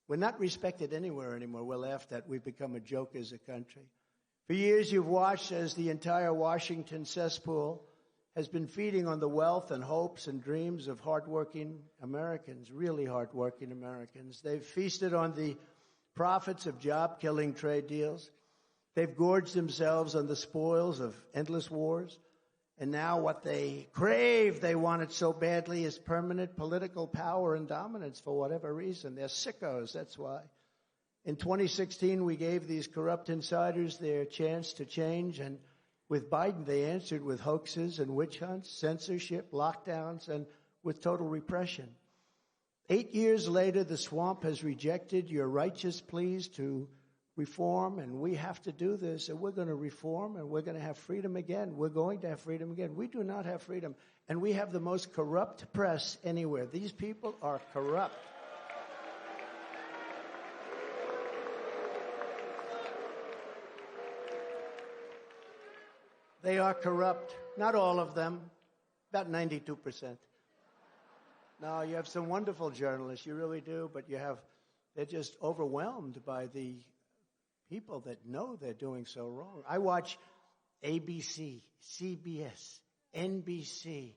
We're not respected anywhere anymore. We're laughed at. We've become a joke as a country. For years, you've watched as the entire Washington cesspool has been feeding on the wealth and hopes and dreams of hardworking Americans, really hardworking Americans. They've feasted on the profits of job-killing trade deals. They've gorged themselves on the spoils of endless wars. And now what they crave, they want it so badly, is permanent political power and dominance for whatever reason. They're sickos, that's why. In 2016, we gave these corrupt insiders their chance to change, and with Biden, they answered with hoaxes and witch hunts, censorship, lockdowns, and with total repression. 8 years later, the swamp has rejected your righteous pleas to reform, and we have to do this, and we're going to reform, and we're going to have freedom again. We're going to have freedom again. We do not have freedom, and we have the most corrupt press anywhere. These people are corrupt. They are corrupt. Not all of them, about 92%. No, you have some wonderful journalists, you really do, but they're just overwhelmed by the people that know they're doing so wrong. I watch ABC, CBS, NBC.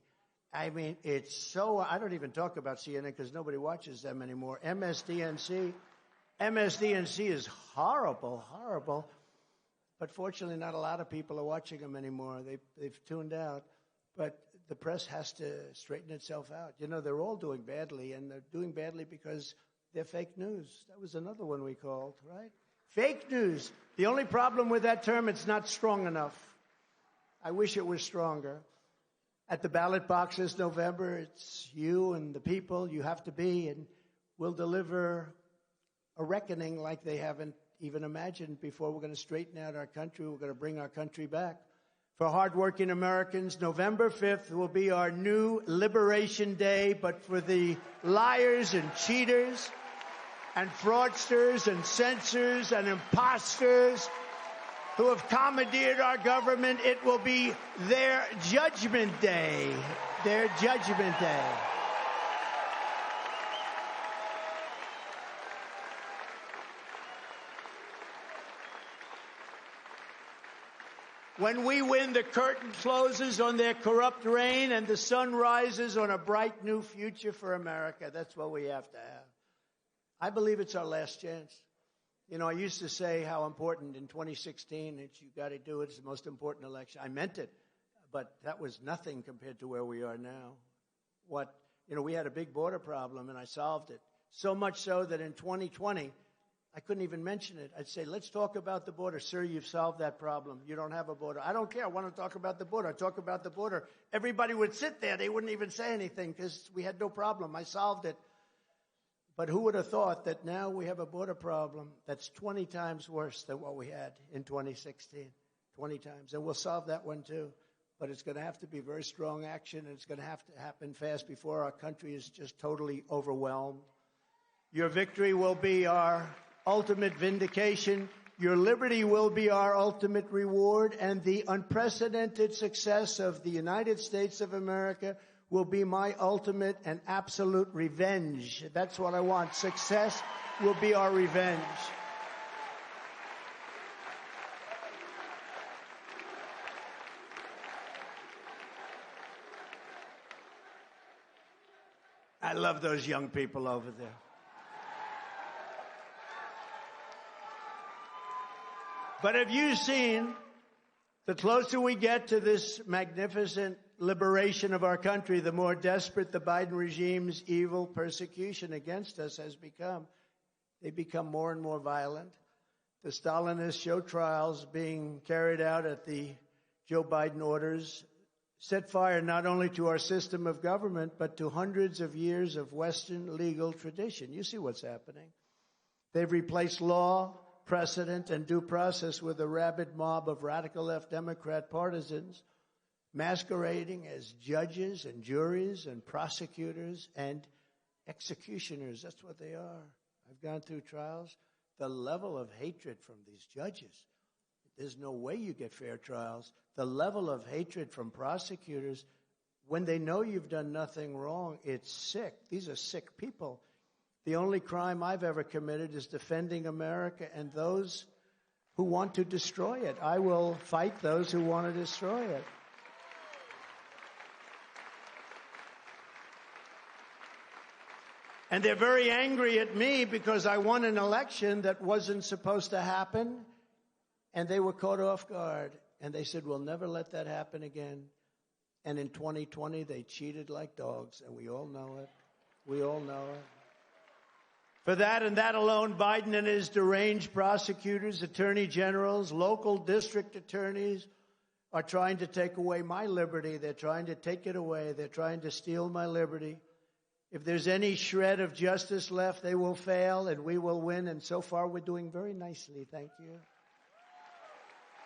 I mean, I don't even talk about CNN because nobody watches them anymore. MSDNC is horrible, horrible. But fortunately, not a lot of people are watching them anymore. They've tuned out. But the press has to straighten itself out. You know, they're all doing badly, and they're doing badly because they're fake news. That was another one we called, right? Fake news. The only problem with that term, it's not strong enough. I wish it was stronger. At the ballot box this November, it's you and the people you have to be, and we'll deliver a reckoning like they haven't even imagined before. We're going to straighten out our country. We're going to bring our country back. For hardworking Americans, November 5th will be our new Liberation Day, but for the liars and cheaters and fraudsters and censors and imposters who have commandeered our government, it will be their Judgment Day. Their Judgment Day. When we win, the curtain closes on their corrupt reign and the sun rises on a bright new future for America. That's what we have to have. I believe it's our last chance. You know, I used to say how important in 2016 that you got to do it. It's the most important election. I meant it, but that was nothing compared to where we are now. We had a big border problem, and I solved it. So much so that in 2020, I couldn't even mention it. I'd say, let's talk about the border. Sir, you've solved that problem. You don't have a border. I don't care. I want to talk about the border. I talk about the border. Everybody would sit there. They wouldn't even say anything because we had no problem. I solved it. But who would have thought that now we have a border problem that's 20 times worse than what we had in 2016? 20 times. And we'll solve that one too. But it's going to have to be very strong action, and it's going to have to happen fast before our country is just totally overwhelmed. Your victory will be our ultimate vindication. Your liberty will be our ultimate reward, and the unprecedented success of the United States of America will be my ultimate and absolute revenge. That's what I want. Success will be our revenge. I love those young people over there. But have you seen, the closer we get to this magnificent liberation of our country, the more desperate the Biden regime's evil persecution against us has become. They become more and more violent. The Stalinist show trials being carried out at the Joe Biden orders set fire not only to our system of government, but to hundreds of years of Western legal tradition. You see what's happening. They've replaced law, precedent, and due process with a rabid mob of radical left Democrat partisans masquerading as judges and juries and prosecutors and executioners. That's what they are. I've gone through trials. The level of hatred from these judges, there's no way you get fair trials. The level of hatred from prosecutors, when they know you've done nothing wrong, it's sick. These are sick people. The only crime I've ever committed is defending America and those who want to destroy it. I will fight those who want to destroy it. And they're very angry at me because I won an election that wasn't supposed to happen, and they were caught off guard. And they said, we'll never let that happen again. And in 2020, they cheated like dogs, and we all know it. We all know it. For that and that alone, Biden and his deranged prosecutors, attorney generals, local district attorneys are trying to take away my liberty. They're trying to take it away. They're trying to steal my liberty. If there's any shred of justice left, they will fail and we will win. And so far, we're doing very nicely. Thank you.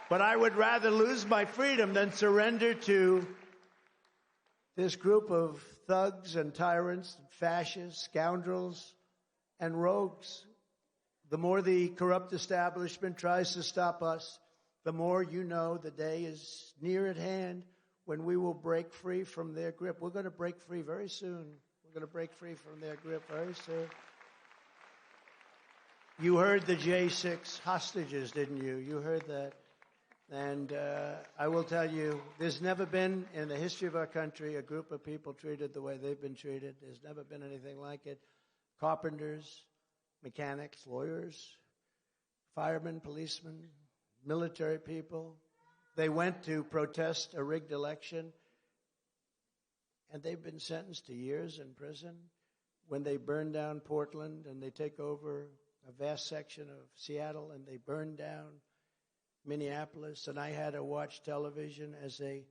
But I would rather lose my freedom than surrender to this group of thugs and tyrants, fascists, scoundrels, and rogues. The more the corrupt establishment tries to stop us, the more you know the day is near at hand when we will break free from their grip. We're going to break free very soon. We're going to break free from their grip very soon. You heard the J6 hostages, didn't you? You heard that. And I will tell you, there's never been in the history of our country a group of people treated the way they've been treated. There's never been anything like it. Carpenters, mechanics, lawyers, firemen, policemen, military people. They went to protest a rigged election, and they've been sentenced to years in prison. When they burn down Portland and they take over a vast section of Seattle and they burn down Minneapolis, and I had to watch television as a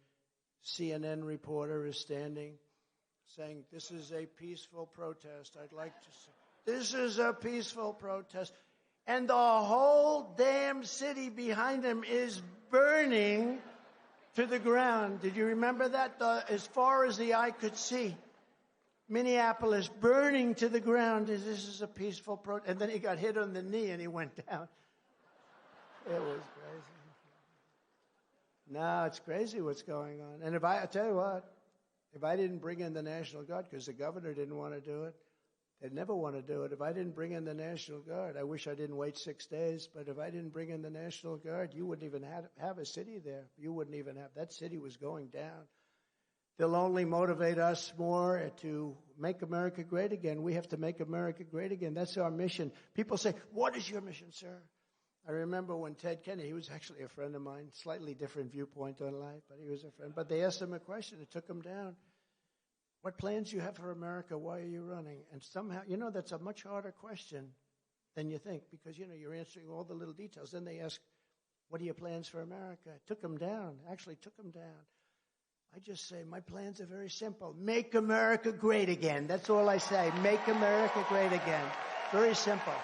CNN reporter is standing saying, this is a peaceful protest. I'd like to say, this is a peaceful protest. And the whole damn city behind him is burning to the ground. Did you remember that? As far as the eye could see, Minneapolis burning to the ground. This is a peaceful protest. And then he got hit on the knee and he went down. It was crazy. No, it's crazy what's going on. And I tell you what, if I didn't bring in the National Guard, because the governor didn't want to do it, they'd never want to do it. If I didn't bring in the National Guard, I wish I didn't wait 6 days, but if I didn't bring in the National Guard, you wouldn't even have a city there. You wouldn't even have, that city was going down. They'll only motivate us more to make America great again. We have to make America great again. That's our mission. People say, what is your mission, sir? I remember when Ted Kennedy, he was actually a friend of mine, slightly different viewpoint on life, but he was a friend. But they asked him a question. It took him down. What plans do you have for America? Why are you running? And somehow, that's a much harder question than you think because, you're answering all the little details. Then they ask, what are your plans for America? It took him down, actually took him down. I just say, my plans are very simple. Make America great again. That's all I say. Make America great again. Very simple.